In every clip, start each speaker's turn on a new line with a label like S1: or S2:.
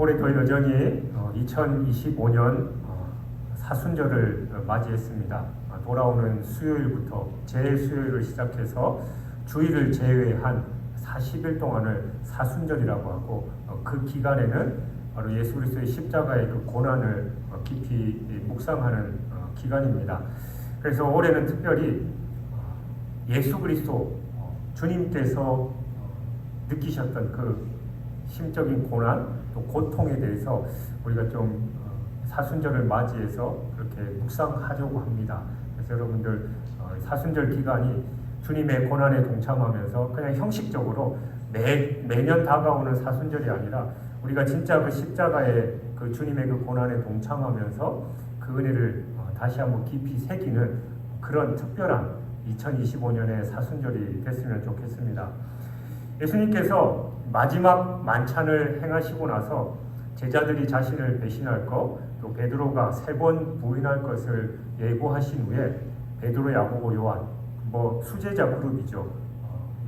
S1: 올해도 여전히 2025년 사순절을 맞이했습니다. 돌아오는 수요일부터 제수요일을 시작해서 주일을 제외한 40일 동안을 사순절이라고 하고 그 기간에는 바로 예수 그리스도의 십자가의 그 고난을 깊이 묵상하는 기간입니다. 그래서 올해는 특별히 예수 그리스도 주님께서 느끼셨던 그 심적인 고난 또 고통에 대해서 우리가 좀 사순절을 맞이해서 그렇게 묵상하려고 합니다. 그래서 여러분들 사순절 기간이 주님의 고난에 동참하면서 그냥 형식적으로 매년 다가오는 사순절이 아니라 우리가 진짜 그 십자가의 그 주님의 그 고난에 동참하면서 그 은혜를 다시 한번 깊이 새기는 그런 특별한 2025년의 사순절이 됐으면 좋겠습니다. 예수님께서 마지막 만찬을 행하시고 나서 제자들이 자신을 배신할 것, 또 베드로가 3번 부인할 것을 예고하신 후에 베드로, 야고보, 요한, 수제자 그룹이죠.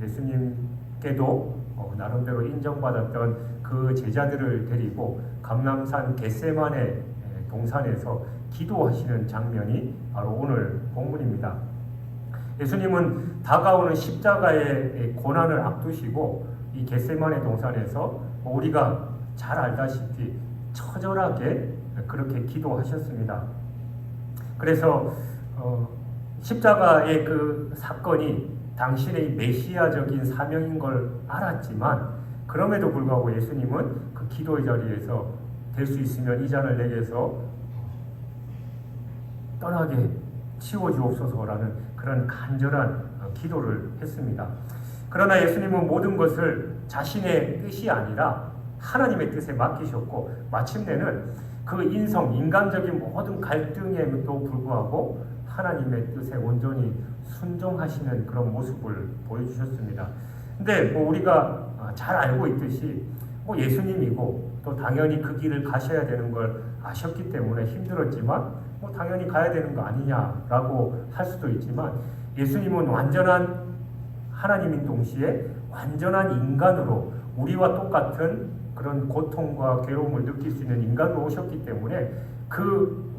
S1: 예수님께도 나름대로 인정받았던 그 제자들을 데리고 감람산 겟세마네 동산에서 기도하시는 장면이 바로 오늘 본문입니다. 예수님은 다가오는 십자가의 고난을 앞두시고 이 겟세마네 동산에서 우리가 잘 알다시피 처절하게 그렇게 기도하셨습니다. 그래서 십자가의 그 사건이 당신의 메시아적인 사명인 걸 알았지만 그럼에도 불구하고 예수님은 그 기도의 자리에서 될 수 있으면 이 잔을 내게서 떠나게 치워주옵소서라는 그런 간절한 기도를 했습니다. 그러나 예수님은 모든 것을 자신의 뜻이 아니라 하나님의 뜻에 맡기셨고 마침내는 그 인간적인 모든 갈등에도 불구하고 하나님의 뜻에 온전히 순종하시는 그런 모습을 보여주셨습니다. 근데 우리가 잘 알고 있듯이 예수님이고 또 당연히 그 길을 가셔야 되는 걸 아셨기 때문에 힘들었지만 당연히 가야 되는 거 아니냐라고 할 수도 있지만 예수님은 완전한 하나님인 동시에 완전한 인간으로 우리와 똑같은 그런 고통과 괴로움을 느낄 수 있는 인간으로 오셨기 때문에 그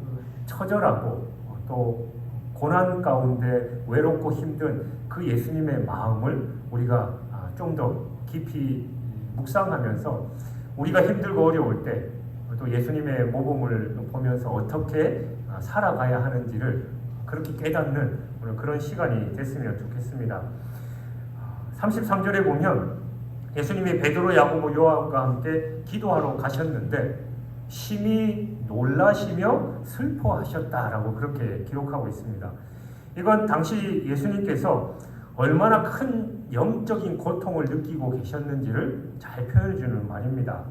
S1: 처절하고 또 고난 가운데 외롭고 힘든 그 예수님의 마음을 우리가 좀 더 깊이 묵상하면서 우리가 힘들고 어려울 때 또 예수님의 모범을 보면서 어떻게 살아가야 하는지를 그렇게 깨닫는 그런 시간이 됐으면 좋겠습니다. 33절에 보면 예수님이 베드로, 야고보, 요한과 함께 기도하러 가셨는데 심히 놀라시며 슬퍼하셨다라고 그렇게 기록하고 있습니다. 이건 당시 예수님께서 얼마나 큰 영적인 고통을 느끼고 계셨는지를 잘 표현해 주는 말입니다.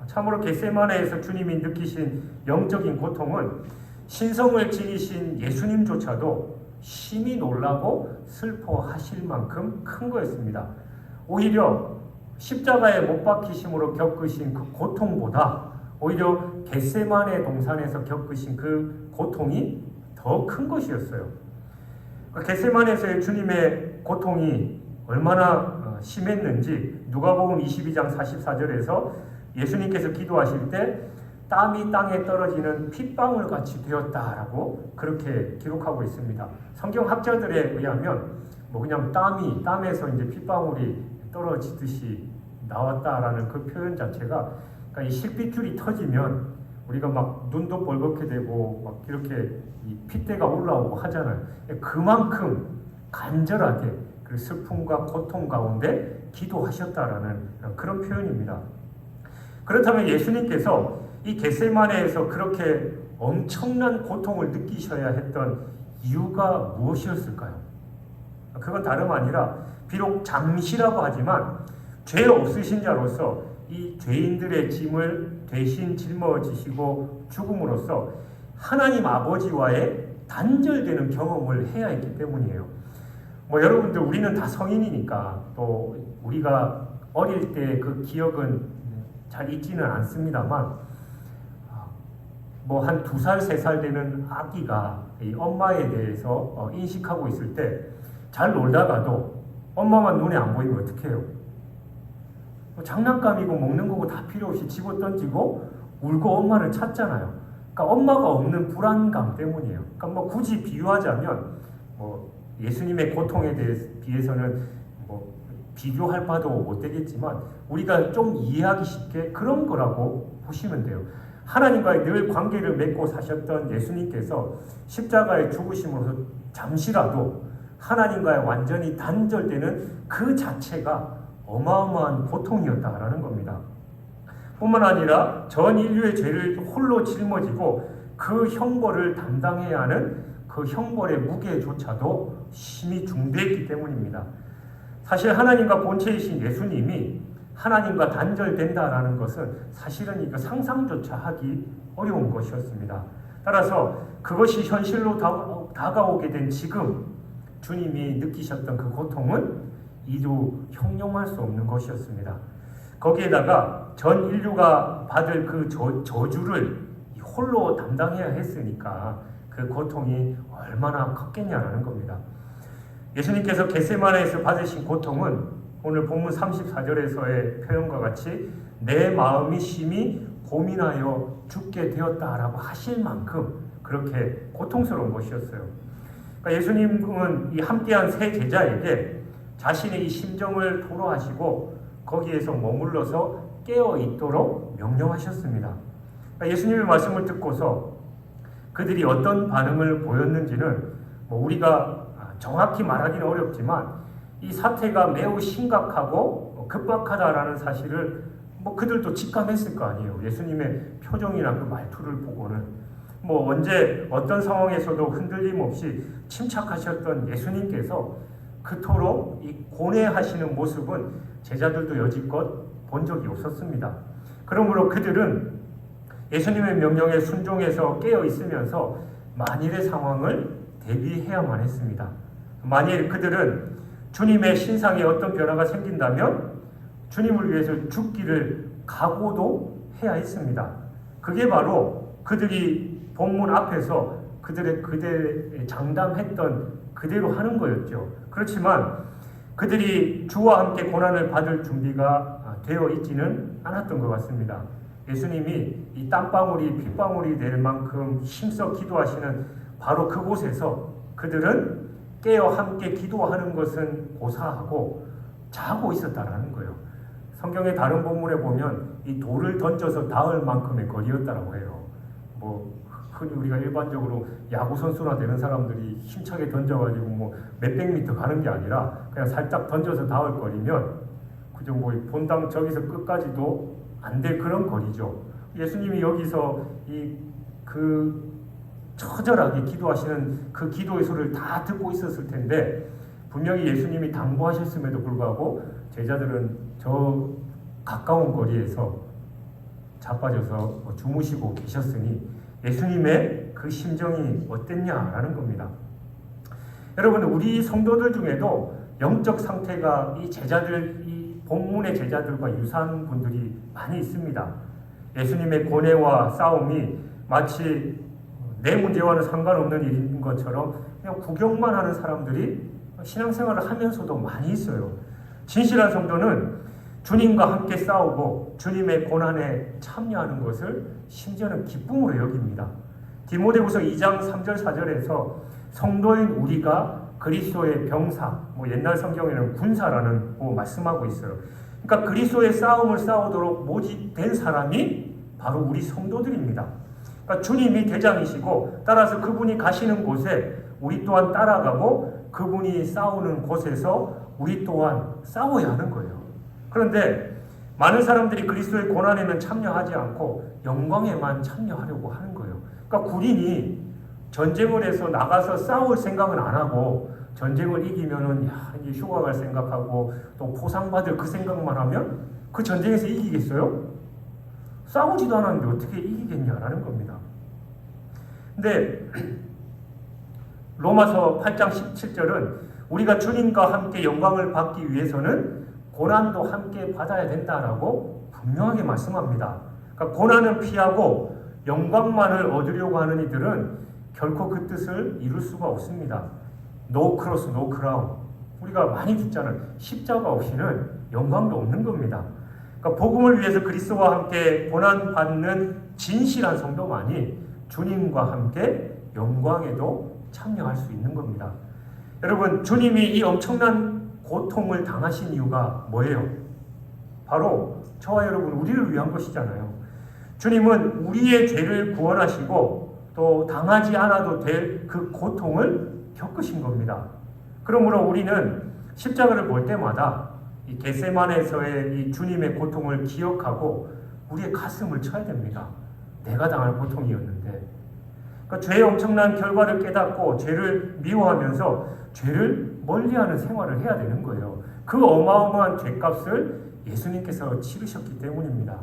S1: 참으로 겟세마네에서 주님이 느끼신 영적인 고통은 신성을 지니신 예수님조차도 심히 놀라고 슬퍼하실 만큼 큰 거였습니다. 오히려 십자가에 못 박히심으로 겪으신 그 고통보다 오히려 겟세마네 동산에서 겪으신 그 고통이 더 큰 것이었어요. 겟세마네에서의 주님의 고통이 얼마나 심했는지 누가복음 22장 44절에서 예수님께서 기도하실 때 땀이 땅에 떨어지는 핏방울 같이 되었다라고 그렇게 기록하고 있습니다. 성경 학자들에 의하면 그냥 땀에서 이제 핏방울이 떨어지듯이 나왔다라는 그 표현 자체가 그러니까 이 실핏줄이 터지면 우리가 막 눈도 벌겋게 되고 막 이렇게 이 핏대가 올라오고 하잖아요. 그만큼 간절하게 그 슬픔과 고통 가운데 기도하셨다라는 그런 표현입니다. 그렇다면 예수님께서 이 겟세마네에서 그렇게 엄청난 고통을 느끼셔야 했던 이유가 무엇이었을까요? 그건 다름 아니라 비록 잠시라고 하지만 죄 없으신 자로서 이 죄인들의 짐을 대신 짊어지시고 죽음으로써 하나님 아버지와의 단절되는 경험을 해야 했기 때문이에요. 여러분들 우리는 다 성인이니까 또 우리가 어릴 때 그 기억은 잘 잊지는 않습니다만 한 2살, 3살 되는 아기가 이 엄마에 대해서 인식하고 있을 때 잘 놀다가도 엄마만 눈에 안 보이면 어떡해요? 장난감이고 먹는 거고 다 필요 없이 집어 던지고 울고 엄마를 찾잖아요. 그러니까 엄마가 없는 불안감 때문이에요. 그러니까 뭐 굳이 비유하자면 뭐 예수님의 고통에 비해서는 뭐 비교할 바도 못 되겠지만 우리가 좀 이해하기 쉽게 그런 거라고 보시면 돼요. 하나님과의 늘 관계를 맺고 사셨던 예수님께서 십자가의 죽으심으로써 잠시라도 하나님과의 완전히 단절되는 그 자체가 어마어마한 고통이었다라는 겁니다. 뿐만 아니라 전 인류의 죄를 홀로 짊어지고 그 형벌을 담당해야 하는 그 형벌의 무게조차도 심히 중대했기 때문입니다. 사실 하나님과 본체이신 예수님이 하나님과 단절된다라는 것은 사실은 이거 상상조차 하기 어려운 것이었습니다. 따라서 그것이 현실로 다가오게 된 지금 주님이 느끼셨던 그 고통은 이루 형용할 수 없는 것이었습니다. 거기에다가 전 인류가 받을 그 저주를 홀로 담당해야 했으니까 그 고통이 얼마나 컸겠냐라는 겁니다. 예수님께서 겟세마네에서 받으신 고통은 오늘 본문 34절에서의 표현과 같이 내 마음이 심히 고민하여 죽게 되었다라고 하실 만큼 그렇게 고통스러운 것이었어요. 그러니까 예수님은 이 함께한 세 제자에게 자신의 이 심정을 토로하시고 거기에서 머물러서 깨어 있도록 명령하셨습니다. 그러니까 예수님의 말씀을 듣고서 그들이 어떤 반응을 보였는지는 뭐 우리가 정확히 말하기는 어렵지만 이 사태가 매우 심각하고 급박하다라는 사실을 뭐 그들도 직감했을 거 아니에요. 예수님의 표정이나 그 말투를 보고는 뭐 언제 어떤 상황에서도 흔들림 없이 침착하셨던 예수님께서 그토록 이 고뇌하시는 모습은 제자들도 여지껏 본 적이 없었습니다. 그러므로 그들은 예수님의 명령에 순종해서 깨어 있으면서 만일의 상황을 대비해야만 했습니다. 만일 그들은 주님의 신상에 어떤 변화가 생긴다면 주님을 위해서 죽기를 각오도 해야 했습니다. 그게 바로 그들이 본문 앞에서 그들의 장담했던 그대로 하는 거였죠. 그렇지만 그들이 주와 함께 고난을 받을 준비가 되어 있지는 않았던 것 같습니다. 예수님이 이 땀방울이 핏방울이 될 만큼 힘써 기도하시는 바로 그곳에서 그들은 깨어 함께 기도하는 것은 고사하고 자고 있었다라는 거예요. 성경의 다른 본문에 보면 이 돌을 던져서 닿을 만큼의 거리였다라고 해요. 뭐 흔히 우리가 일반적으로 야구 선수나 되는 사람들이 힘차게 던져가지고 뭐 몇백 미터 가는 게 아니라 그냥 살짝 던져서 닿을 거리면 그저 뭐 본당 저기서 끝까지도 안 될 그런 거리죠. 예수님이 여기서 그 처절하게 기도하시는 그 기도의 소리를 다 듣고 있었을 텐데 분명히 예수님이 당부하셨음에도 불구하고 제자들은 저 가까운 거리에서 자빠져서 주무시고 계셨으니 예수님의 그 심정이 어땠냐라는 겁니다. 여러분, 우리 성도들 중에도 영적 상태가 이 본문의 제자들과 유사한 분들이 많이 있습니다. 예수님의 고뇌와 싸움이 마치 내 문제와는 상관없는 일인 것처럼 그냥 구경만 하는 사람들이 신앙생활을 하면서도 많이 있어요. 진실한 성도는 주님과 함께 싸우고 주님의 고난에 참여하는 것을 심지어는 기쁨으로 여깁니다. 디모데후서 2장 3절 4절에서 성도인 우리가 그리스도의 병사, 뭐 옛날 성경에는 군사라는 말씀하고 있어요. 그러니까 그리스도의 싸움을 싸우도록 모집된 사람이 바로 우리 성도들입니다. 그러니까 주님이 대장이시고 따라서 그분이 가시는 곳에 우리 또한 따라가고 그분이 싸우는 곳에서 우리 또한 싸워야 하는 거예요. 그런데 많은 사람들이 그리스도의 고난에는 참여하지 않고 영광에만 참여하려고 하는 거예요. 그러니까 군인이 전쟁을 해서 나가서 싸울 생각은 안 하고 전쟁을 이기면은 이제 휴가 갈 생각하고 또 포상받을 그 생각만 하면 그 전쟁에서 이기겠어요? 싸우지도 않았는데 어떻게 이기겠냐라는 겁니다. 근데 로마서 8장 17절은 우리가 주님과 함께 영광을 받기 위해서는 고난도 함께 받아야 된다라고 분명하게 말씀합니다. 그러니까 고난은 피하고 영광만을 얻으려고 하는 이들은 결코 그 뜻을 이룰 수가 없습니다. No cross, no crown. 우리가 많이 듣잖아요. 십자가 없이는 영광도 없는 겁니다. 그러니까 복음을 위해서 그리스도와 함께 고난받는 진실한 성도만이 주님과 함께 영광에도 참여할 수 있는 겁니다. 여러분, 주님이 이 엄청난 고통을 당하신 이유가 뭐예요? 바로 저와 여러분, 우리를 위한 것이잖아요. 주님은 우리의 죄를 구원하시고 또 당하지 않아도 될 그 고통을 겪으신 겁니다. 그러므로 우리는 십자가를 볼 때마다 이 겟세마네에서의 이 주님의 고통을 기억하고 우리의 가슴을 쳐야 됩니다. 내가 당할 고통이었는데. 그러니까 죄의 엄청난 결과를 깨닫고 죄를 미워하면서 죄를 멀리하는 생활을 해야 되는 거예요. 그 어마어마한 죄값을 예수님께서 치르셨기 때문입니다.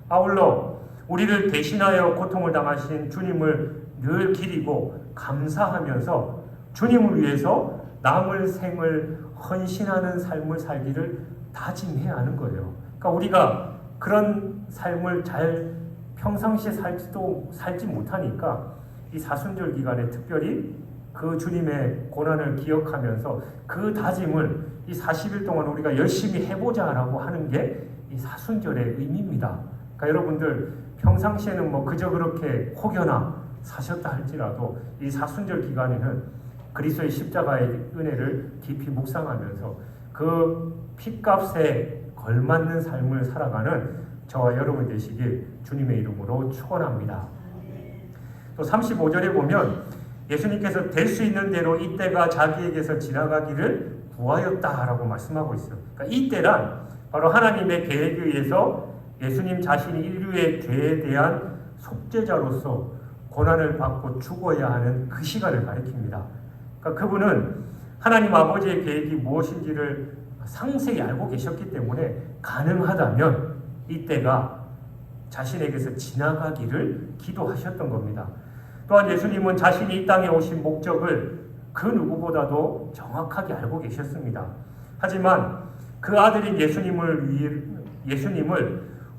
S1: 아울러 우리를 대신하여 고통을 당하신 주님을 늘 기리고 감사하면서 주님을 위해서 남을 생을 헌신하는 삶을 살기를 다짐해야 하는 거예요. 그러니까 우리가 그런 삶을 잘 평상시에 살지 못하니까 이 사순절 기간에 특별히 그 주님의 고난을 기억하면서 그 다짐을 이 40일 동안 우리가 열심히 해보자라고 하는 게 이 사순절의 의미입니다. 그러니까 여러분들 평상시에는 뭐 그저 그렇게 혹여나 사셨다 할지라도 이 사순절 기간에는 그리스도의 십자가의 은혜를 깊이 묵상하면서 그 핏값에 걸맞는 삶을 살아가는 저와 여러분 되시길 주님의 이름으로 축원합니다. 또 35절에 보면 예수님께서 될 수 있는 대로 이때가 자기에게서 지나가기를 구하였다라고 말씀하고 있어요. 그러니까 이때란 바로 하나님의 계획에 의해서 예수님 자신이 인류의 죄에 대한 속죄자로서 고난을 받고 죽어야 하는 그 시간을 가리킵니다. 그러니까 그분은 하나님 아버지의 계획이 무엇인지를 상세히 알고 계셨기 때문에 가능하다면 이때가 자신에게서 지나가기를 기도하셨던 겁니다. 또한 예수님은 자신이 이 땅에 오신 목적을 그 누구보다도 정확하게 알고 계셨습니다. 하지만 그 아들인 예수님을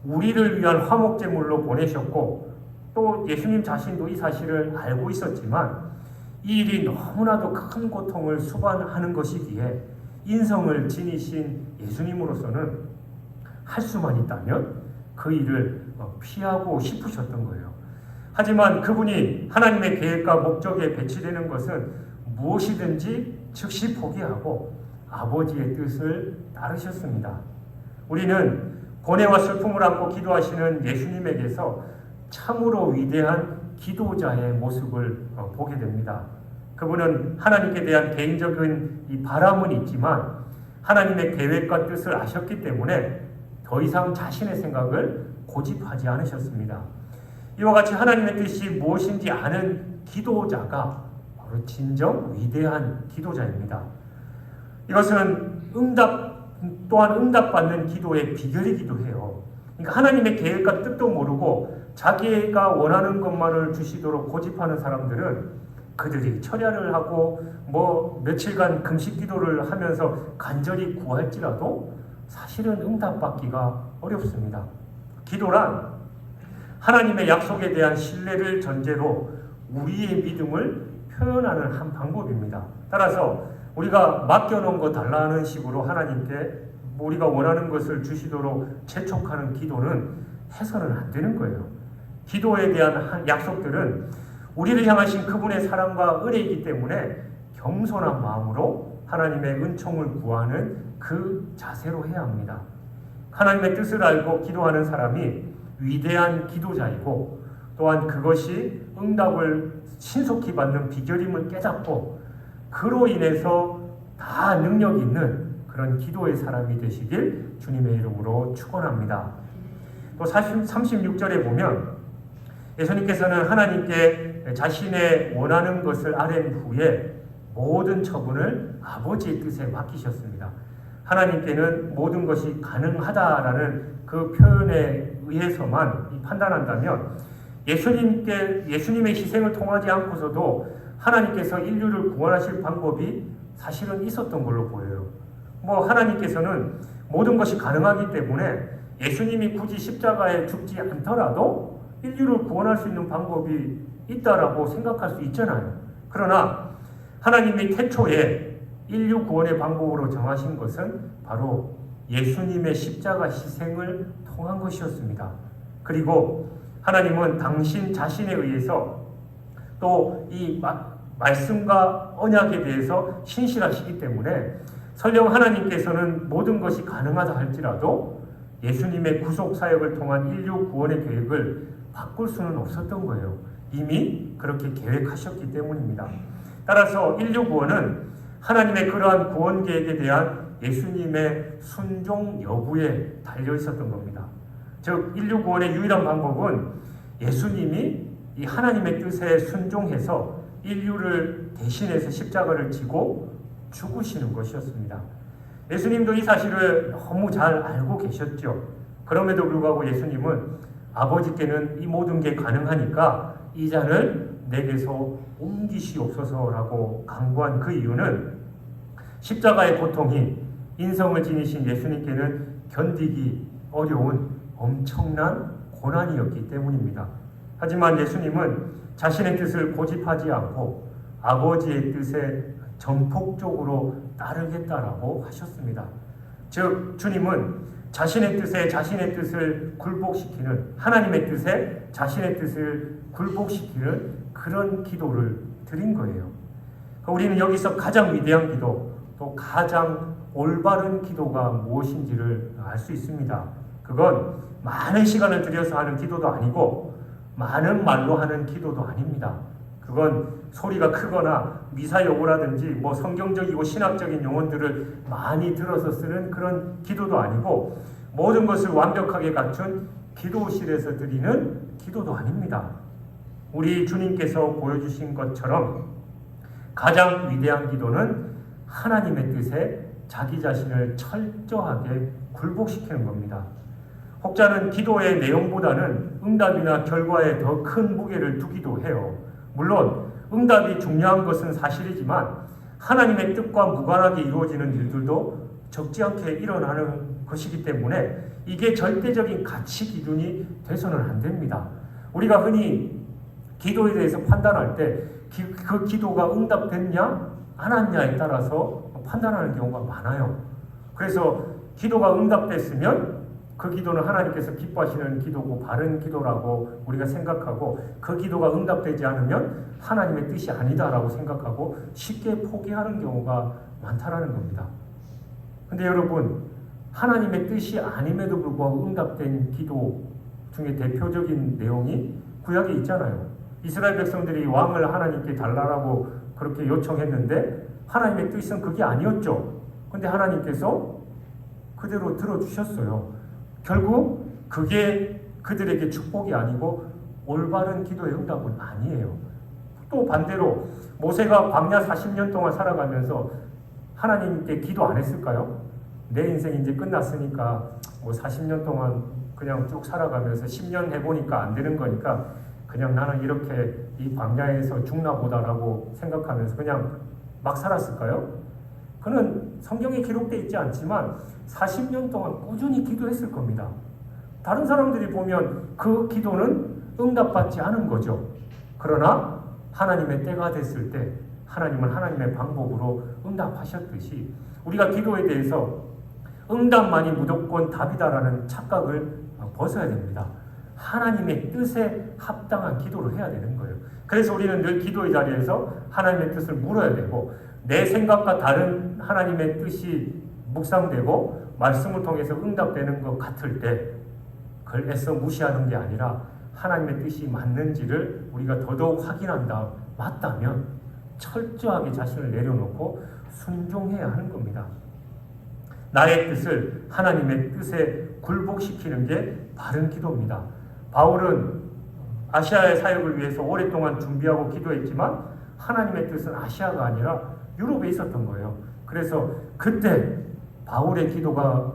S1: 우리를 위한 화목제물로 보내셨고 또 예수님 자신도 이 사실을 알고 있었지만 이 일이 너무나도 큰 고통을 수반하는 것이기에 인성을 지니신 예수님으로서는 할 수만 있다면 그 일을 피하고 싶으셨던 거예요. 하지만 그분이 하나님의 계획과 목적에 배치되는 것은 무엇이든지 즉시 포기하고 아버지의 뜻을 따르셨습니다. 우리는 고뇌와 슬픔을 안고 기도하시는 예수님에게서 참으로 위대한 기도자의 모습을 보게 됩니다. 그분은 하나님께 대한 개인적인 이 바람은 있지만 하나님의 계획과 뜻을 아셨기 때문에 더 이상 자신의 생각을 고집하지 않으셨습니다. 이와 같이 하나님의 뜻이 무엇인지 아는 기도자가 바로 진정 위대한 기도자입니다. 이것은 또한 응답받는 기도의 비결이기도 해요. 그러니까 하나님의 계획과 뜻도 모르고 자기가 원하는 것만을 주시도록 고집하는 사람들은 그들이 철야를 하고 며칠간 금식 기도를 하면서 간절히 구할지라도 사실은 응답받기가 어렵습니다. 기도란 하나님의 약속에 대한 신뢰를 전제로 우리의 믿음을 표현하는 한 방법입니다. 따라서 우리가 맡겨놓은 거 달라는 식으로 하나님께 우리가 원하는 것을 주시도록 재촉하는 기도는 해서는 안 되는 거예요. 기도에 대한 약속들은 우리를 향하신 그분의 사랑과 은혜이기 때문에 겸손한 마음으로 하나님의 은총을 구하는 그 자세로 해야 합니다. 하나님의 뜻을 알고 기도하는 사람이 위대한 기도자이고 또한 그것이 응답을 신속히 받는 비결임을 깨닫고 그로 인해서 다 능력 있는 그런 기도의 사람이 되시길 주님의 이름으로 축원합니다. 또 36절에 보면 예수님께서는 하나님께 자신의 원하는 것을 아뢰는 후에 모든 처분을 아버지의 뜻에 맡기셨습니다. 하나님께는 모든 것이 가능하다라는 그 표현에 의해서만 판단한다면 예수님의 희생을 통하지 않고서도 하나님께서 인류를 구원하실 방법이 사실은 있었던 걸로 보여요. 하나님께서는 모든 것이 가능하기 때문에 예수님이 굳이 십자가에 죽지 않더라도 인류를 구원할 수 있는 방법이 있다라고 생각할 수 있잖아요. 그러나 하나님이 태초에 인류 구원의 방법으로 정하신 것은 바로 예수님의 십자가 희생을 통한 것이었습니다. 그리고 하나님은 당신 자신에 의해서 또 이 말씀과 언약에 대해서 신실하시기 때문에 설령 하나님께서는 모든 것이 가능하다 할지라도 예수님의 구속 사역을 통한 인류 구원의 계획을 바꿀 수는 없었던 거예요. 이미 그렇게 계획하셨기 때문입니다. 따라서 인류 구원은 하나님의 그러한 구원 계획에 대한 예수님의 순종 여부에 달려 있었던 겁니다. 즉 인류 구원의 유일한 방법은 예수님이 이 하나님의 뜻에 순종해서 인류를 대신해서 십자가를 지고 죽으시는 것이었습니다. 예수님도 이 사실을 너무 잘 알고 계셨죠. 그럼에도 불구하고 예수님은 아버지께는 이 모든 게 가능하니까 이 잔을 내게서 옮기시옵소서라고 간구한 그 이유는 십자가의 고통이 인성을 지니신 예수님께는 견디기 어려운 엄청난 고난이었기 때문입니다. 하지만 예수님은 자신의 뜻을 고집하지 않고 아버지의 뜻에 전폭적으로 따르겠다라고 하셨습니다. 즉 주님은 자신의 뜻에 자신의 뜻을 굴복시키는, 하나님의 뜻에 자신의 뜻을 굴복시키는 그런 기도를 드린 거예요. 우리는 여기서 가장 위대한 기도, 또 가장 올바른 기도가 무엇인지를 알 수 있습니다. 그건 많은 시간을 들여서 하는 기도도 아니고 많은 말로 하는 기도도 아닙니다. 그건 소리가 크거나 미사여구라든지 성경적이고 신학적인 용어들을 많이 들어서 쓰는 그런 기도도 아니고 모든 것을 완벽하게 갖춘 기도실에서 드리는 기도도 아닙니다. 우리 주님께서 보여주신 것처럼 가장 위대한 기도는 하나님의 뜻에 자기 자신을 철저하게 굴복시키는 겁니다. 혹자는 기도의 내용보다는 응답이나 결과에 더 큰 무게를 두기도 해요. 물론 응답이 중요한 것은 사실이지만 하나님의 뜻과 무관하게 이루어지는 일들도 적지 않게 일어나는 것이기 때문에 이게 절대적인 가치 기준이 돼서는 안 됩니다. 우리가 흔히 기도에 대해서 판단할 때 그 기도가 응답됐냐 안 왔냐에 따라서 판단하는 경우가 많아요. 그래서 기도가 응답됐으면 그 기도는 하나님께서 기뻐하시는 기도고 바른 기도라고 우리가 생각하고, 그 기도가 응답되지 않으면 하나님의 뜻이 아니다라고 생각하고 쉽게 포기하는 경우가 많다라는 겁니다. 근데 여러분, 하나님의 뜻이 아님에도 불구하고 응답된 기도 중에 대표적인 내용이 구약에 있잖아요. 이스라엘 백성들이 왕을 하나님께 달라라고 그렇게 요청했는데 하나님의 뜻은 그게 아니었죠. 근데 하나님께서 그대로 들어주셨어요. 결국 그게 그들에게 축복이 아니고 올바른 기도의 응답은 아니에요. 또 반대로 모세가 광야 40년 동안 살아가면서 하나님께 기도 안 했을까요? 내 인생 이제 끝났으니까 40년 동안 그냥 쭉 살아가면서 10년 해보니까 안 되는 거니까 그냥 나는 이렇게 이 광야에서 죽나 보다라고 생각하면서 그냥 막 살았을까요? 그는 성경에 기록되어 있지 않지만 40년 동안 꾸준히 기도했을 겁니다. 다른 사람들이 보면 그 기도는 응답받지 않은 거죠. 그러나 하나님의 때가 됐을 때 하나님은 하나님의 방법으로 응답하셨듯이 우리가 기도에 대해서 응답만이 무조건 답이다라는 착각을 벗어야 됩니다. 하나님의 뜻에 합당한 기도를 해야 되는 거예요. 그래서 우리는 늘 기도의 자리에서 하나님의 뜻을 물어야 되고, 내 생각과 다른 하나님의 뜻이 묵상되고 말씀을 통해서 응답되는 것 같을 때 그걸 애써 무시하는 게 아니라 하나님의 뜻이 맞는지를 우리가 더더욱 확인한 다음 맞다면 철저하게 자신을 내려놓고 순종해야 하는 겁니다. 나의 뜻을 하나님의 뜻에 굴복시키는 게 바른 기도입니다. 바울은 아시아의 사역을 위해서 오랫동안 준비하고 기도했지만 하나님의 뜻은 아시아가 아니라 유럽에 있었던 거예요. 그래서 그때 바울의 기도가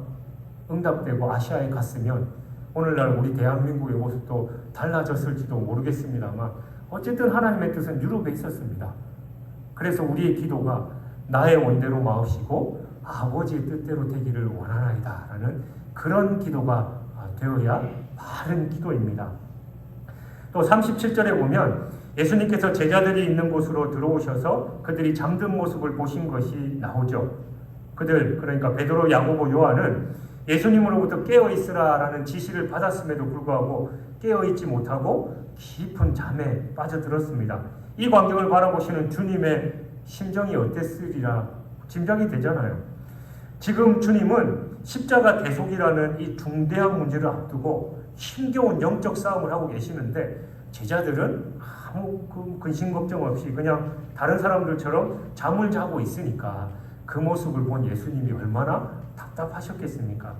S1: 응답되고 아시아에 갔으면 오늘날 우리 대한민국의 모습도 달라졌을지도 모르겠습니다만 어쨌든 하나님의 뜻은 유럽에 있었습니다. 그래서 우리의 기도가 나의 원대로 마옵시고 아버지의 뜻대로 되기를 원하나이다 라는 그런 기도가 되어야 바른 기도입니다. 또 37절에 보면 예수님께서 제자들이 있는 곳으로 들어오셔서 그들이 잠든 모습을 보신 것이 나오죠. 그들, 그러니까 베드로, 야고보, 요한은 예수님으로부터 깨어있으라라는 지시를 받았음에도 불구하고 깨어있지 못하고 깊은 잠에 빠져들었습니다. 이 광경을 바라보시는 주님의 심정이 어땠으리라 짐작이 되잖아요. 지금 주님은 십자가 대속이라는 이 중대한 문제를 앞두고 힘겨운 영적 싸움을 하고 계시는데 제자들은 아무 근심 걱정 없이 그냥 다른 사람들처럼 잠을 자고 있으니까 그 모습을 본 예수님이 얼마나 답답하셨겠습니까?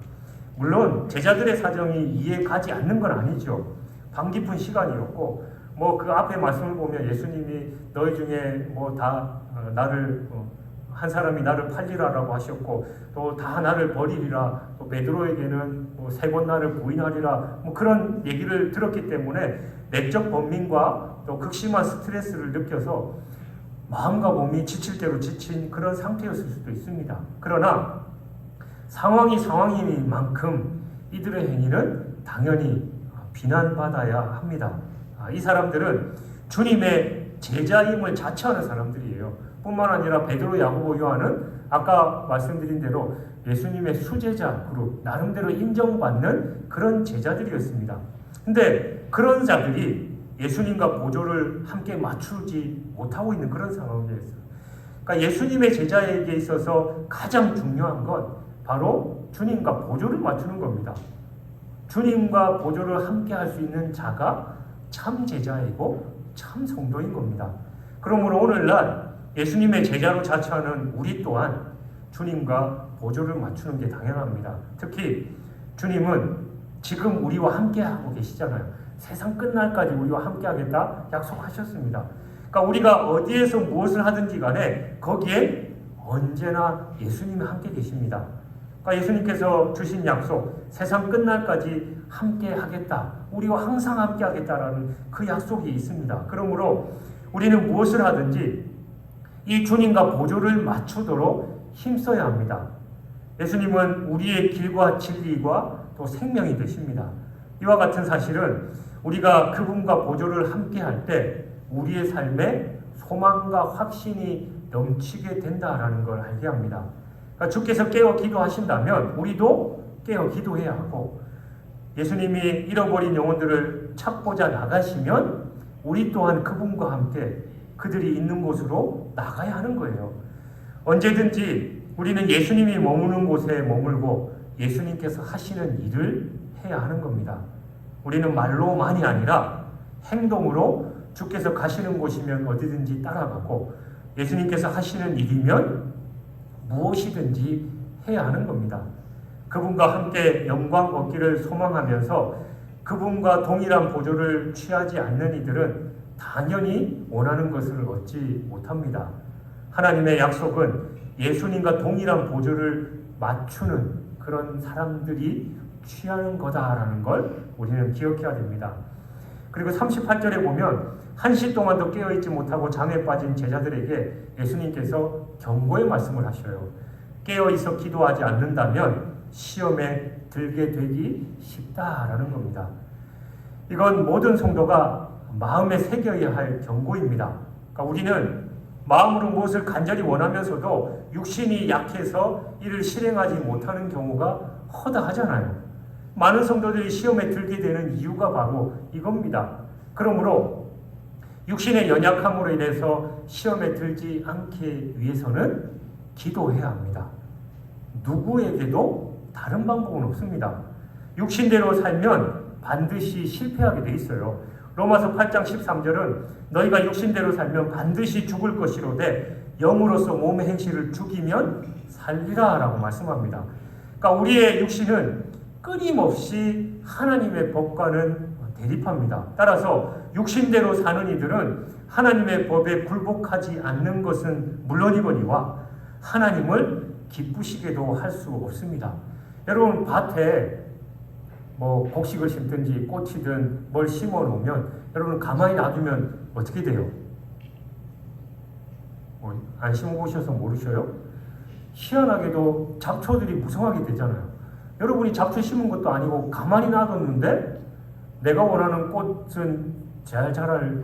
S1: 물론 제자들의 사정이 이해 가지 않는 건 아니죠. 밤 깊은 시간이었고 그 앞에 말씀을 보면 예수님이 너희 중에 다 나를 한 사람이 나를 팔리라라고 하셨고 또 다 나를 버리리라, 또 베드로에게는 3번 나를 부인하리라, 그런 얘기를 들었기 때문에 내적 번민과 또 극심한 스트레스를 느껴서 마음과 몸이 지칠 대로 지친 그런 상태였을 수도 있습니다. 그러나 상황이 상황인 만큼 이들의 행위는 당연히 비난받아야 합니다. 이 사람들은 주님의 제자임을 자처하는 사람들이에요. 뿐만 아니라 베드로, 야고보, 요한은 아까 말씀드린 대로 예수님의 수제자 그룹, 나름대로 인정받는 그런 제자들이었습니다. 근데 그런 자들이 예수님과 보조를 함께 맞추지 못하고 있는 그런 상황이었어요. 그러니까 예수님의 제자에게 있어서 가장 중요한 건 바로 주님과 보조를 맞추는 겁니다. 주님과 보조를 함께 할 수 있는 자가 참 제자이고 참 성도인 겁니다. 그러므로 오늘날 예수님의 제자로 자처하는 우리 또한 주님과 보조를 맞추는 게 당연합니다. 특히 주님은 지금 우리와 함께 하고 계시잖아요. 세상 끝날까지 우리와 함께 하겠다 약속하셨습니다. 그러니까 우리가 어디에서 무엇을 하든지 간에 거기에 언제나 예수님이 함께 계십니다. 그러니까 예수님께서 주신 약속, 세상 끝날까지 함께 하겠다, 우리와 항상 함께 하겠다라는 그 약속이 있습니다. 그러므로 우리는 무엇을 하든지 이 주님과 보조를 맞추도록 힘써야 합니다. 예수님은 우리의 길과 진리와 또 생명이 되십니다. 이와 같은 사실은 우리가 그분과 보조를 함께 할 때 우리의 삶에 소망과 확신이 넘치게 된다라는 걸 알게 합니다. 그러니까 주께서 깨어 기도하신다면 우리도 깨어 기도해야 하고, 예수님이 잃어버린 영혼들을 찾고자 나가시면 우리 또한 그분과 함께 그들이 있는 곳으로 나가야 하는 거예요. 언제든지 우리는 예수님이 머무는 곳에 머물고 예수님께서 하시는 일을 해야 하는 겁니다. 우리는 말로만이 아니라 행동으로 주께서 가시는 곳이면 어디든지 따라가고 예수님께서 하시는 일이면 무엇이든지 해야 하는 겁니다. 그분과 함께 영광 얻기를 소망하면서 그분과 동일한 보조를 취하지 않는 이들은 당연히 원하는 것을 얻지 못합니다. 하나님의 약속은 예수님과 동일한 보조를 맞추는 그런 사람들이 취하는 거다라는 걸 우리는 기억해야 됩니다. 그리고 38절에 보면 한시 동안도 깨어있지 못하고 잠에 빠진 제자들에게 예수님께서 경고의 말씀을 하셔요. 깨어있어 기도하지 않는다면 시험에 들게 되기 쉽다라는 겁니다. 이건 모든 성도가 마음에 새겨야 할 경고입니다. 그러니까 우리는 마음으로 무엇을 간절히 원하면서도 육신이 약해서 이를 실행하지 못하는 경우가 허다하잖아요. 많은 성도들이 시험에 들게 되는 이유가 바로 이겁니다. 그러므로 육신의 연약함으로 인해서 시험에 들지 않기 위해서는 기도해야 합니다. 누구에게도 다른 방법은 없습니다. 육신대로 살면 반드시 실패하게 돼 있어요. 로마서 8장 13절은 너희가 육신대로 살면 반드시 죽을 것이로되 영으로서 몸의 행실을 죽이면 살리라 라고 말씀합니다. 그러니까 우리의 육신은 끊임없이 하나님의 법과는 대립합니다. 따라서 육신대로 사는 이들은 하나님의 법에 굴복하지 않는 것은 물론이거니와 하나님을 기쁘시게도 할 수 없습니다. 여러분 밭에 곡식을 심든지 꽃이든 뭘 심어 놓으면 여러분 가만히 놔두면 어떻게 돼요? 안 심어 보셔서 모르셔요? 희한하게도 잡초들이 무성하게 되잖아요. 여러분이 잡초 심은 것도 아니고 가만히 놔뒀는데 내가 원하는 꽃은 잘 자랄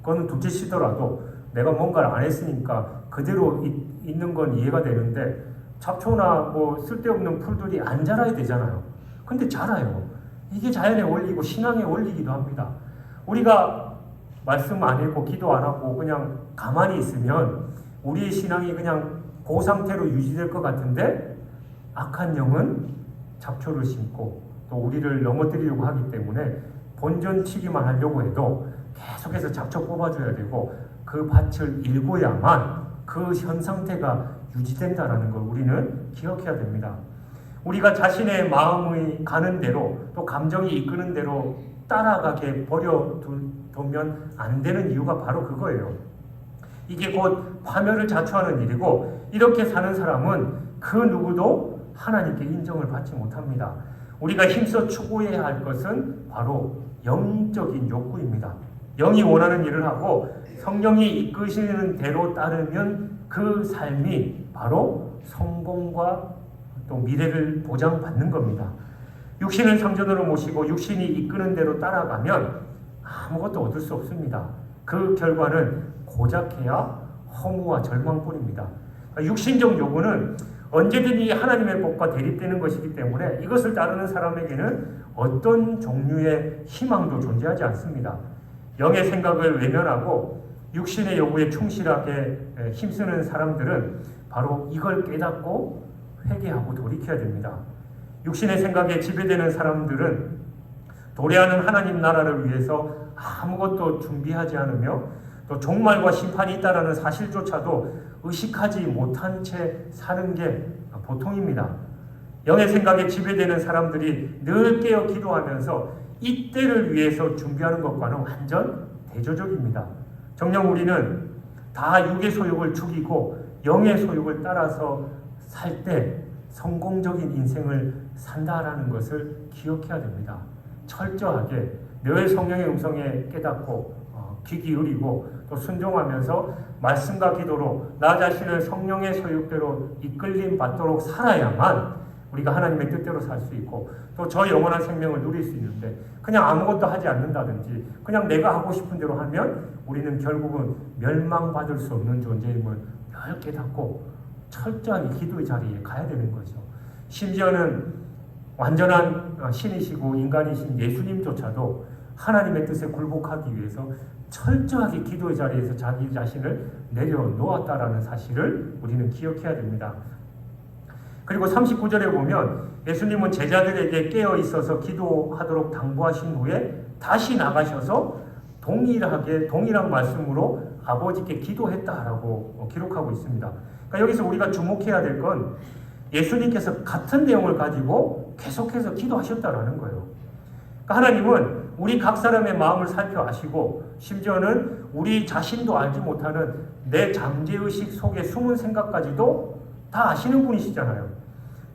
S1: 거는 둘째치더라도 내가 뭔가를 안 했으니까 그대로 있는 건 이해가 되는데 잡초나 뭐 쓸데없는 풀들이 안 자라야 되잖아요. 근데 자라요. 이게 자연의 원리고 신앙의 원리이기도 합니다. 우리가 말씀 안 읽고 기도 안 하고 그냥 가만히 있으면 우리의 신앙이 그냥 그 상태로 유지될 것 같은데, 악한 영은 잡초를 심고 또 우리를 넘어뜨리려고 하기 때문에 본전치기만 하려고 해도 계속해서 잡초 뽑아줘야 되고 그 밭을 일궈야만 그 현 상태가 유지된다는 걸 우리는 기억해야 됩니다. 우리가 자신의 마음이 가는 대로 또 감정이 이끄는 대로 따라가게 버려두면 안 되는 이유가 바로 그거예요. 이게 곧 파멸을 자초하는 일이고, 이렇게 사는 사람은 그 누구도 하나님께 인정을 받지 못합니다. 우리가 힘써 추구해야 할 것은 바로 영적인 욕구입니다. 영이 원하는 일을 하고 성령이 이끄시는 대로 따르면 그 삶이 바로 성공과 또 미래를 보장받는 겁니다. 육신을 상전으로 모시고 육신이 이끄는 대로 따라가면 아무것도 얻을 수 없습니다. 그 결과는 고작해야 허무와 절망뿐입니다. 육신적 요구는 언제든지 하나님의 법과 대립되는 것이기 때문에 이것을 따르는 사람에게는 어떤 종류의 희망도 존재하지 않습니다. 영의 생각을 외면하고 육신의 요구에 충실하게 힘쓰는 사람들은 바로 이걸 깨닫고 회개하고 돌이켜야 됩니다. 육신의 생각에 지배되는 사람들은 도래하는 하나님 나라를 위해서 아무것도 준비하지 않으며 또 종말과 심판이 있다는 사실조차도 의식하지 못한 채 사는 게 보통입니다. 영의 생각에 지배되는 사람들이 늘 깨어 기도하면서 이때를 위해서 준비하는 것과는 완전 대조적입니다. 정녕 우리는 다 육의 소욕을 죽이고 영의 소욕을 따라서 살 때 성공적인 인생을 산다라는 것을 기억해야 됩니다. 철저하게 늘 성령의 음성에 깨닫고 귀 기울이고 또 순종하면서 말씀과 기도로 나 자신을 성령의 소욕대로 이끌림 받도록 살아야만 우리가 하나님의 뜻대로 살 수 있고 또 저 영원한 생명을 누릴 수 있는데, 그냥 아무것도 하지 않는다든지 그냥 내가 하고 싶은 대로 하면 우리는 결국은 멸망받을 수 없는 존재임을 늘 깨닫고 철저하게 기도의 자리에 가야 되는 거죠. 심지어는 완전한 신이시고 인간이신 예수님조차도 하나님의 뜻에 굴복하기 위해서 철저하게 기도의 자리에서 자기 자신을 내려놓았다라는 사실을 우리는 기억해야 됩니다. 그리고 39절에 보면 예수님은 제자들에게 깨어 있어서 기도하도록 당부하신 후에 다시 나가셔서 동일한 말씀으로 아버지께 기도했다라고 기록하고 있습니다. 그러니까 여기서 우리가 주목해야 될 건 예수님께서 같은 내용을 가지고 계속해서 기도하셨다라는 거예요. 그러니까 하나님은 우리 각 사람의 마음을 살펴 아시고 심지어는 우리 자신도 알지 못하는 내 잠재의식 속에 숨은 생각까지도 다 아시는 분이시잖아요.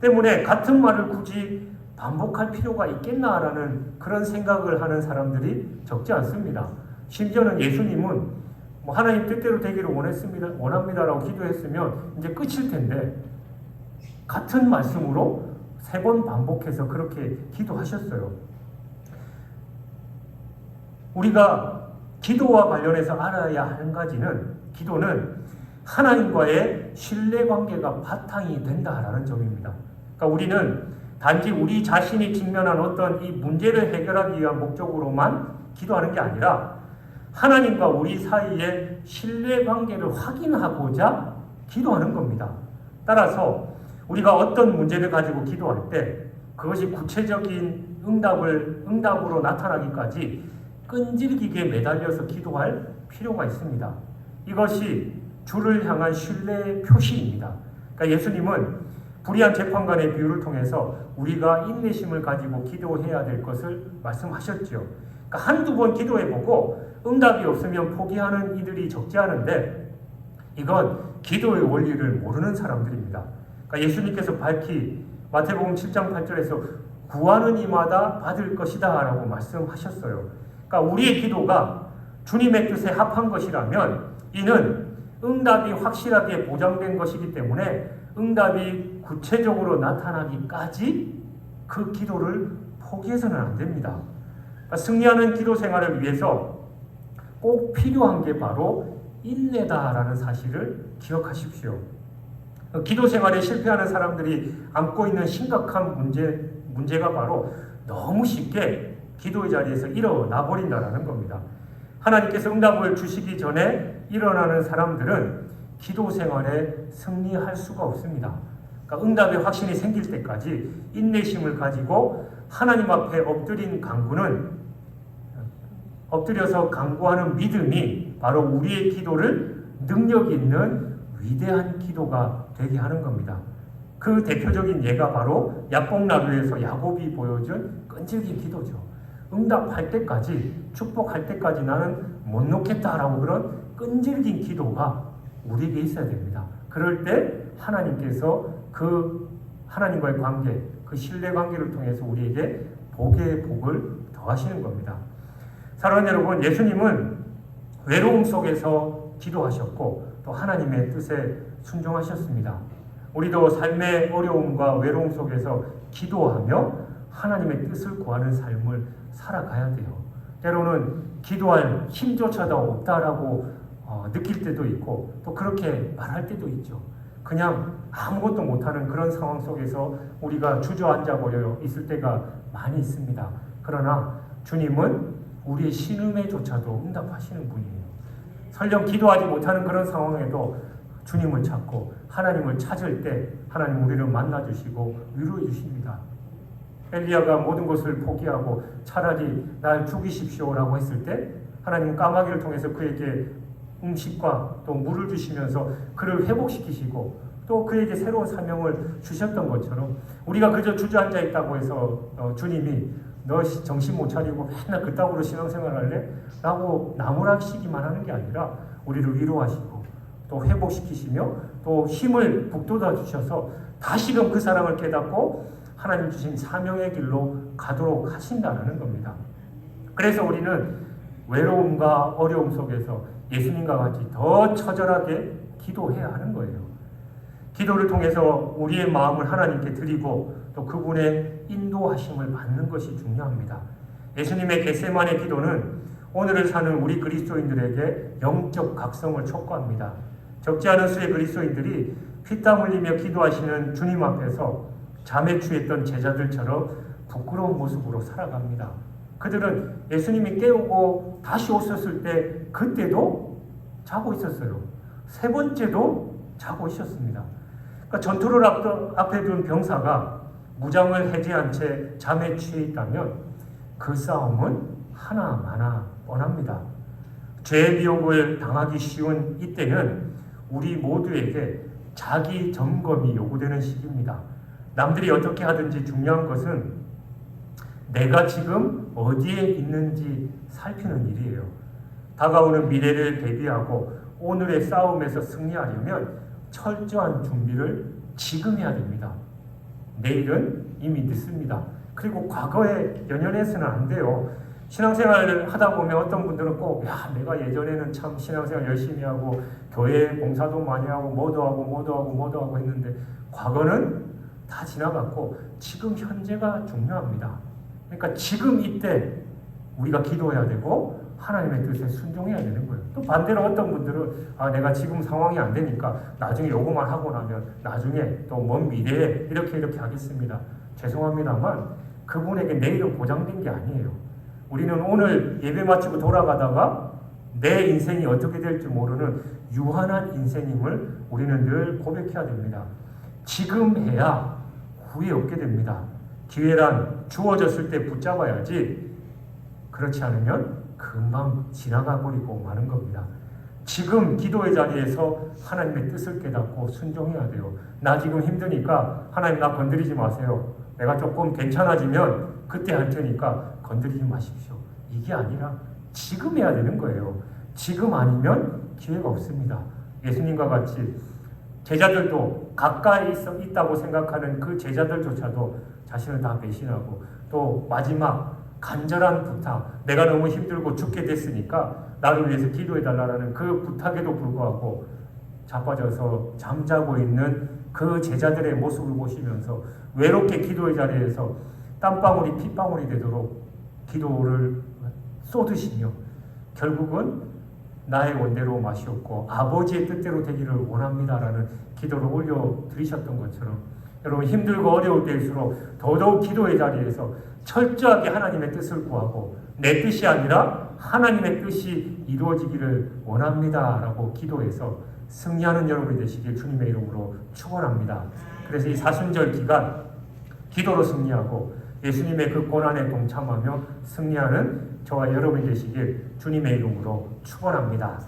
S1: 때문에 같은 말을 굳이 반복할 필요가 있겠나라는 그런 생각을 하는 사람들이 적지 않습니다. 심지어는 예수님은 하나님 뜻대로 되기를 원합니다라고 기도했으면 이제 끝일 텐데 같은 말씀으로 3번 반복해서 그렇게 기도하셨어요. 우리가 기도와 관련해서 알아야 하는 가지는, 기도는 하나님과의 신뢰관계가 바탕이 된다라는 점입니다. 그러니까 우리는 단지 우리 자신이 직면한 어떤 이 문제를 해결하기 위한 목적으로만 기도하는 게 아니라 하나님과 우리 사이의 신뢰관계를 확인하고자 기도하는 겁니다. 따라서 우리가 어떤 문제를 가지고 기도할 때 그것이 구체적인 응답으로 나타나기까지 끈질기게 매달려서 기도할 필요가 있습니다. 이것이 주를 향한 신뢰의 표시입니다. 그러니까 예수님은 불의한 재판관의 비유를 통해서 우리가 인내심을 가지고 기도해야 될 것을 말씀하셨죠. 그러니까 한두 번 기도해보고 응답이 없으면 포기하는 이들이 적지 않은데 이건 기도의 원리를 모르는 사람들입니다. 그러니까 예수님께서 밝히 마태복음 7장 8절에서 구하는 이마다 받을 것이다 라고 말씀하셨어요. 그러니까 우리의 기도가 주님의 뜻에 합한 것이라면 이는 응답이 확실하게 보장된 것이기 때문에 응답이 구체적으로 나타나기까지 그 기도를 포기해서는 안 됩니다. 그러니까 승리하는 기도 생활을 위해서 꼭 필요한 게 바로 인내다라는 사실을 기억하십시오. 기도 생활에 실패하는 사람들이 안고 있는 심각한 문제가 바로 너무 쉽게 기도의 자리에서 일어나 버린다는 겁니다. 하나님께서 응답을 주시기 전에 일어나는 사람들은 기도 생활에 승리할 수가 없습니다. 그러니까 응답의 확신이 생길 때까지 인내심을 가지고 하나님 앞에 엎드려서 간구하는 믿음이 바로 우리의 기도를 능력 있는 위대한 기도가 되게 하는 겁니다. 그 대표적인 예가 바로 야복나루에서 야곱이 보여준 끈질긴 기도죠. 응답할 때까지, 축복할 때까지 나는 못 놓겠다라고 그런 끈질긴 기도가 우리에게 있어야 됩니다. 그럴 때 하나님께서 그 하나님과의 관계, 그 신뢰 관계를 통해서 우리에게 복의 복을 더하시는 겁니다. 사랑하는 여러분, 예수님은 외로움 속에서 기도하셨고 또 하나님의 뜻에 순종하셨습니다. 우리도 삶의 어려움과 외로움 속에서 기도하며 하나님의 뜻을 구하는 삶을 살아가야 돼요. 때로는 기도할 힘조차도 없다라고 느낄 때도 있고 또 그렇게 말할 때도 있죠. 그냥 아무것도 못하는 그런 상황 속에서 우리가 주저앉아 버려 있을 때가 많이 있습니다. 그러나 주님은 우리의 신음에조차도 응답하시는 분이에요. 설령 기도하지 못하는 그런 상황에도 주님을 찾고 하나님을 찾을 때 하나님 우리를 만나주시고 위로해 주십니다. 엘리야가 모든 것을 포기하고 차라리 날 죽이십시오라고 했을 때 하나님 까마귀를 통해서 그에게 음식과 또 물을 주시면서 그를 회복시키시고 또 그에게 새로운 사명을 주셨던 것처럼 우리가 그저 주저앉아 있다고 해서 주님이 너 정신 못 차리고 맨날 그따구로 신앙생활 할래? 라고 나무라시기만 하는 게 아니라 우리를 위로하시고 또 회복시키시며 또 힘을 북돋아 주셔서 다시금 그 사랑을 깨닫고 하나님 주신 사명의 길로 가도록 하신다는 겁니다. 그래서 우리는 외로움과 어려움 속에서 예수님과 같이 더 처절하게 기도해야 하는 거예요. 기도를 통해서 우리의 마음을 하나님께 드리고 또 그분의 인도하심을 받는 것이 중요합니다. 예수님의 겟세마네 기도는 오늘을 사는 우리 그리스도인들에게 영적 각성을 촉구합니다. 적지 않은 수의 그리스도인들이 피땀 흘리며 기도하시는 주님 앞에서 잠에 취했던 제자들처럼 부끄러운 모습으로 살아갑니다. 그들은 예수님이 깨우고 다시 오셨을 때 그때도 자고 있었어요. 세 번째도 자고 있었습니다. 그러니까 전투를 앞에 둔 병사가 무장을 해제한 채 잠에 취해 있다면 그 싸움은 하나마나 뻔합니다. 죄의 미혹을 당하기 쉬운 이때는 우리 모두에게 자기 점검이 요구되는 시기입니다. 남들이 어떻게 하든지 중요한 것은 내가 지금 어디에 있는지 살피는 일이에요. 다가오는 미래를 대비하고 오늘의 싸움에서 승리하려면 철저한 준비를 지금 해야 됩니다. 내일은 이미 늦습니다. 그리고 과거에 연연해서는 안 돼요. 신앙생활을 하다 보면 어떤 분들은 꼭 내가 예전에는 참 신앙생활 열심히 하고 교회 봉사도 많이 하고 뭐도 하고 했는데 과거는 다 지나갔고 지금 현재가 중요합니다. 그러니까 지금 이때 우리가 기도해야 되고 하나님의 뜻에 순종해야 되는 거예요. 또 반대로 어떤 분들은 내가 지금 상황이 안 되니까 나중에 요거만 하고 나면 나중에 또 먼 미래에 이렇게 하겠습니다. 죄송합니다만 그분에게 내일은 보장된 게 아니에요. 우리는 오늘 예배 마치고 돌아가다가 내 인생이 어떻게 될지 모르는 유한한 인생임을 우리는 늘 고백해야 됩니다. 지금 해야 후회 없게 됩니다. 기회란 주어졌을 때 붙잡아야지 그렇지 않으면 금방 지나가 버리고 마는 겁니다. 지금 기도의 자리에서 하나님의 뜻을 깨닫고 순종해야 돼요. 나 지금 힘드니까 하나님 나 건드리지 마세요. 내가 조금 괜찮아지면 그때 할 테니까 건드리지 마십시오. 이게 아니라 지금 해야 되는 거예요. 지금 아니면 기회가 없습니다. 예수님과 같이 제자들도 가까이 있다고 생각하는 그 제자들조차도 자신을 다 배신하고 또 마지막 간절한 부탁, 내가 너무 힘들고 죽게 됐으니까 나를 위해서 기도해달라는 그 부탁에도 불구하고 자빠져서 잠자고 있는 그 제자들의 모습을 보시면서 외롭게 기도의 자리에서 땀방울이 핏방울이 되도록 기도를 쏟으시며 결국은 나의 원대로 마시옵고 아버지의 뜻대로 되기를 원합니다라는 기도를 올려드리셨던 것처럼 여러분 힘들고 어려울 때일수록 더더욱 기도의 자리에서 철저하게 하나님의 뜻을 구하고 내 뜻이 아니라 하나님의 뜻이 이루어지기를 원합니다라고 기도해서 승리하는 여러분이 되시길 주님의 이름으로 축원합니다. 그래서 이 사순절 기간 기도로 승리하고 예수님의 그 고난에 동참하며 승리하는 저와 여러분이 되시길 주님의 이름으로 축원합니다.